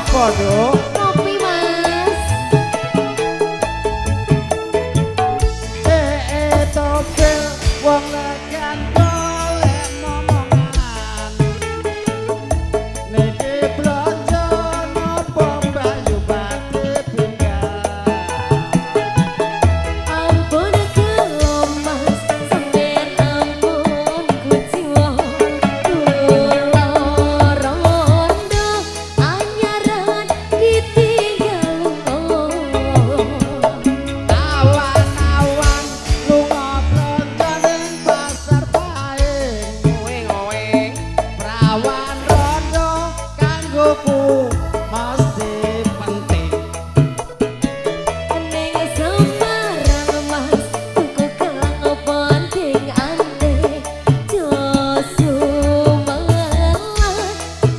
apa, Duk? Kopi, Mas. Topel wong lekan golek momongan. Niki blonjo nopo bayu bati pinggang. Ampun kelo Mas, sampeyan ampun kuciwa. Kula rondo anyaran ditinggal. Awan-awan lunga blonjo ning pasar paing. Ngoeng-ngoeng prawan rondo kanggoku mesti penting. Ning Semarang Mas, tuku gelang penting ande. Josu malah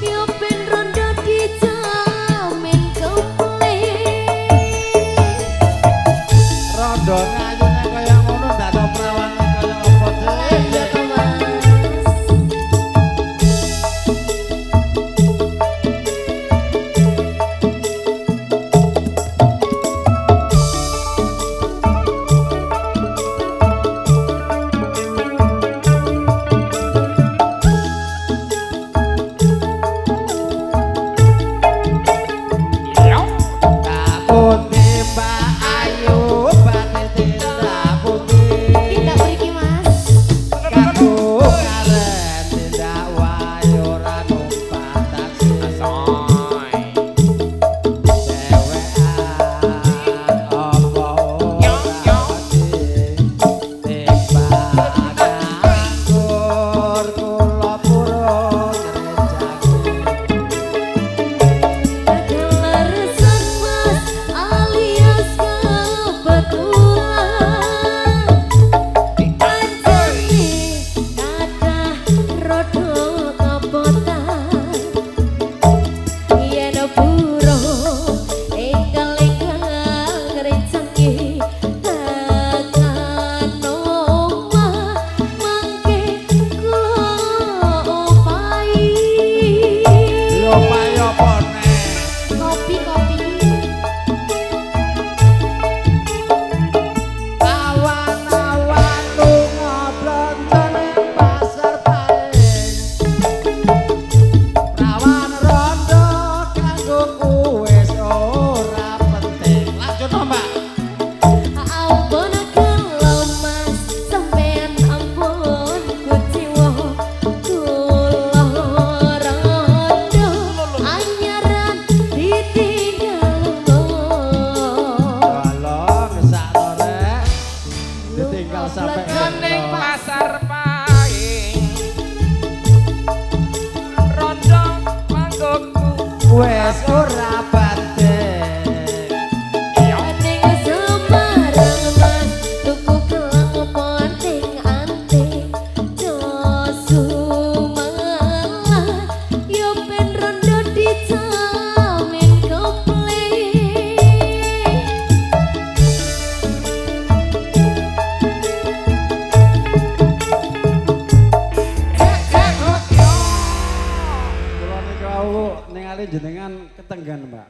yo ben rondo dijamin komplit. Rondo ngayune kaya ngono ndak tau prawan kaya apa Iya dhewe. to Mas. Putih Mbak Ayu bati tindak putih. Tindak mriki Mas. Kaku karen tindak wayu ora numpak taksi. Dewean apa ora timbang anggur kula purun ngrejaki. Leresan Mas alias kebetulan. Pancene kathah rodo kapotan. Yen buruh enggal-enggal ngrecengke tekan omah mangke kula opahi. Yo payo apa nek? Kopi. Awan-awan lunga blonjo ning pasar paing. Prawan rondo kanggoku wis ora penting. Lanjut Mbak. Ampun kelo Mas, sampeyan ampun kuciwa. Kula rondo anyaran ditinggal. Walah ngesakno rek. Ditinggal sampe Ning entok. pasar paing rondo manggoku Wis ora penting. Ning Semarang Mas, tuku gelang penting anting. Josu malah yo ben rondo dijamin komplit. Kula niku ningali jenengan ketenggan, Mbak.